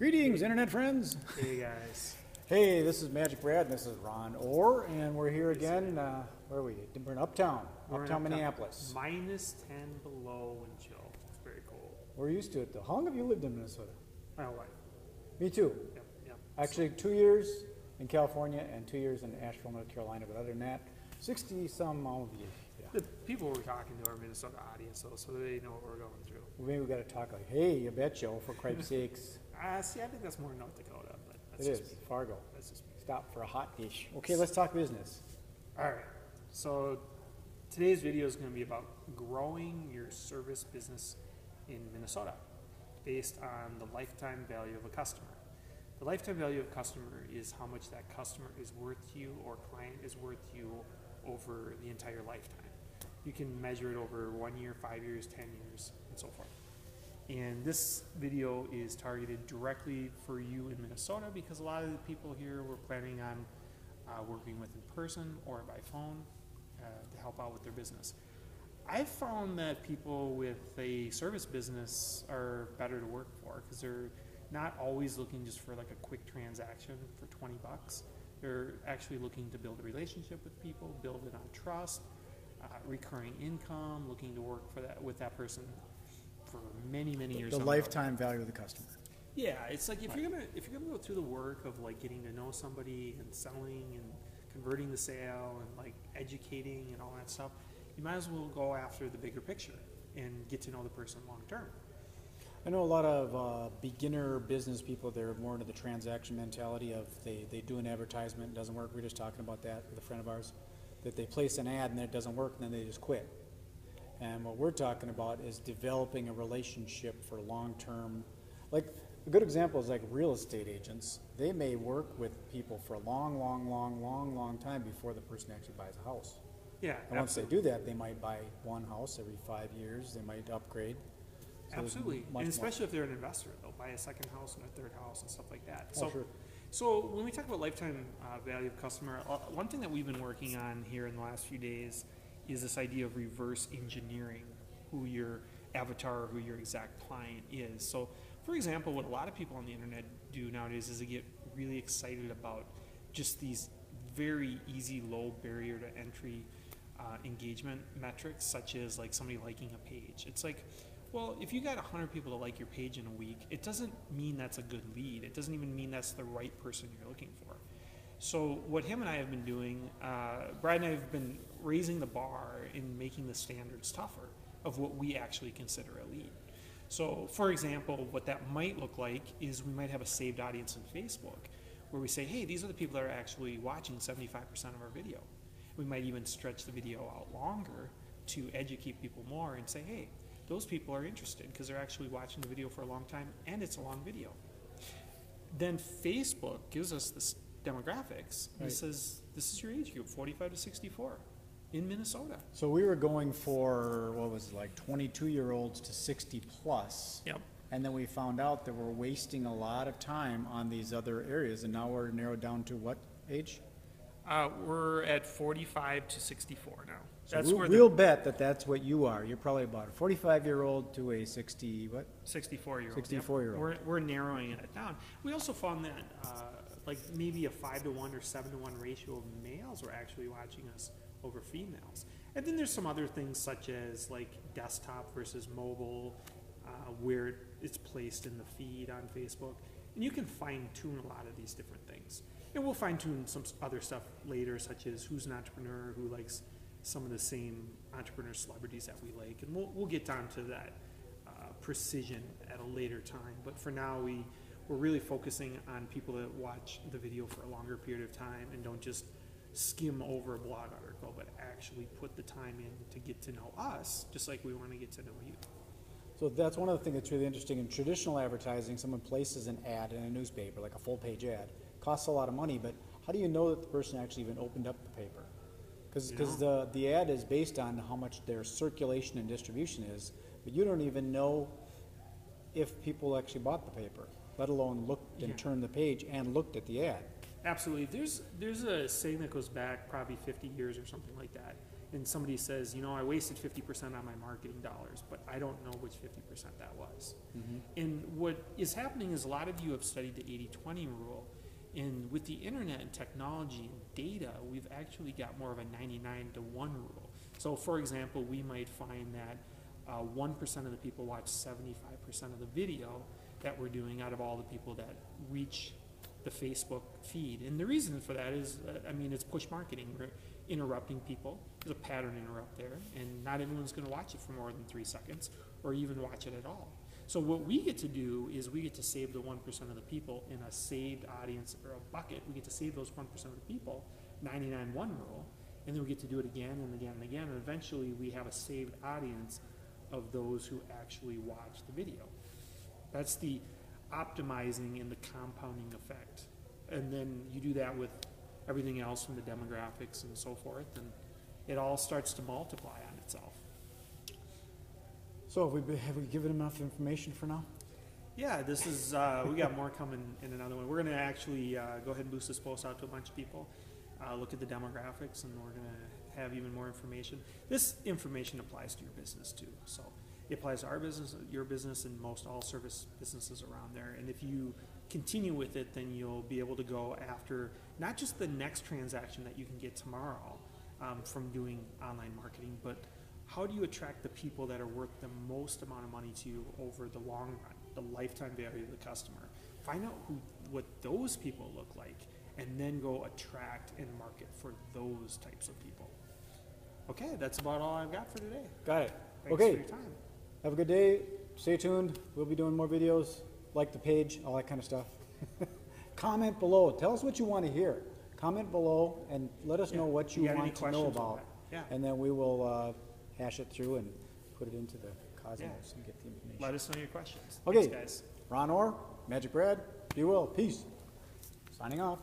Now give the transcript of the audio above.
Greetings, Internet friends. Hey guys. Hey, this is Magic Brad, and this is Ron Orr, and we're here again. Where are we? We're in Uptown, Minneapolis. Minus 10 below wind chill. It's very cold. We're used to it, though. How long have you lived in Minnesota? My whole life. Me too. Yep. Actually, 2 years in California and 2 years in Asheville, North Carolina. But other than that, 60-some of you. Yeah. The people we're talking to are Minnesota audience, though, so they know what we're going through. Well, maybe we got to talk like, hey, you betcha, for Christ's sakes. See, I think that's more North Dakota, but that's It just is, me. Fargo. That's just me. Stop for a hot dish. Okay, let's talk business. All right. So today's video is going to be about growing your service business in Minnesota based on the lifetime value of a customer. The lifetime value of a customer is how much that customer is worth to you or client is worth to you over the entire lifetime. You can measure it over 1 year, 5 years, 10 years, and so forth. And this video is targeted directly for you in Minnesota because a lot of the people here were planning on working with in person or by phone to help out with their business. I've found that people with a service business are better to work for because they're not always looking just for like a quick transaction for 20 bucks. They're actually looking to build a relationship with people, build it on trust, recurring income, looking to work for that with that person for many years. The lifetime value of the customer. Yeah, it's like if you're gonna go through the work of like getting to know somebody and selling and converting the sale and like educating and all that stuff, you might as well go after the bigger picture and get to know the person long term. I know a lot of beginner business people, they're more into the transaction mentality of they do an advertisement, it doesn't work. We were just talking about that with a friend of ours, that they place an ad and then it doesn't work and then they just quit. And what we're talking about is developing a relationship for long-term. Like a good example is like real estate agents. They may work with people for a long time before the person actually buys a house. Yeah, and once they do that, they might buy one house every 5 years. They might upgrade. So absolutely, and especially if they're an investor, they'll buy a second house and a third house and stuff like that. So, sure. So when we talk about lifetime value of customer, one thing that we've been working on here in the last few days is this idea of reverse engineering who your avatar or who your exact client is. So, for example, what a lot of people on the internet do nowadays is they get really excited about just these very easy, low barrier to entry engagement metrics, such as like somebody liking a page. It's like, well, if you got 100 people to like your page in a week, it doesn't mean that's a good lead. It doesn't even mean that's the right person you're looking for. So what him and I have been doing, Brad and I have been raising the bar in making the standards tougher of what we actually consider a lead. So for example, what that might look like is we might have a saved audience in Facebook where we say, hey, these are the people that are actually watching 75% of our video. We might even stretch the video out longer to educate people more and say, hey, those people are interested because they're actually watching the video for a long time and it's a long video. Then Facebook gives us this demographics. Right. It says, this is your age group, 45 to 64 in Minnesota. So we were going for, what was it, like 22-year-olds to 60 plus. Yep. And then we found out that we're wasting a lot of time on these other areas. And now we're narrowed down to what age? We're at 45 to 64 now. So we'll bet that that's what you are. You're probably about a 45-year-old to a 64-year-old. 64-year-old. Yep. We're narrowing it down. We also found that like maybe a 5 to 1 or 7 to 1 ratio of males were actually watching us over females. And then there's some other things such as like desktop versus mobile, where it's placed in the feed on Facebook. And you can fine-tune a lot of these different things. And we'll fine-tune some other stuff later, such as who's an entrepreneur, who likes some of the same entrepreneur celebrities that we like. And we'll get down to that precision at a later time. But for now, we're really focusing on people that watch the video for a longer period of time and don't just skim over a blog article, but actually put the time in to get to know us, just like we want to get to know you. So that's one of the things that's really interesting. In traditional advertising, someone places an ad in a newspaper, like a full-page ad. Costs a lot of money, but how do you know that the person actually even opened up the paper? Because the ad is based on how much their circulation and distribution is, but you don't even know if people actually bought the paper, let alone looked and turned the page and looked at the ad. Absolutely. There's a saying that goes back probably 50 years or something like that. and somebody says, you know, I wasted 50% on my marketing dollars, but I don't know which 50% that was. And what is happening is a lot of you have studied the 80-20 rule, and with the internet and technology and data, we've actually got more of a 99-1 rule. So for example, we might find that 1% of the people watch 75% of the video that we're doing out of all the people that reach the Facebook feed. And the reason for that is, I mean, it's push marketing. We're interrupting people. There's a pattern interrupt there, and not everyone's going to watch it for more than 3 seconds or even watch it at all. So what we get to do is we get to save the 1% of the people in a saved audience or a bucket. We get to save those 1% of the people, 99-1 rule, and then we get to do it again and again and again, and eventually we have a saved audience of those who actually watch the video. That's the optimizing and the compounding effect. And then you do that with everything else from the demographics and so forth, and it all starts to multiply on itself. So have we given enough information for now? Yeah, this is, we got more coming in another one. We're going to actually go ahead and boost this post out to a bunch of people, look at the demographics, and we're going to have even more information. This information applies to your business too. So it applies to our business, your business, and most all service businesses around there. And if you continue with it, then you'll be able to go after not just the next transaction that you can get tomorrow from doing online marketing, but how do you attract the people that are worth the most amount of money to you over the long run, the lifetime value of the customer. Find out what those people look like, and then go attract and market for those types of people. Okay, that's about all I've got for today. Got it. Thanks Okay. for your time. Have a good day. Stay tuned. We'll be doing more videos. Like the page, all that kind of stuff. Comment below. Tell us what you want to hear. Comment below and let us know what you got any want to know questions on about. that? Yeah. And then we will hash it through and put it into the cosmos Yeah. and get the information. Let us know your questions. Okay. Thanks, guys. Ron Orr, Magic Brad, be well. Peace. Signing off.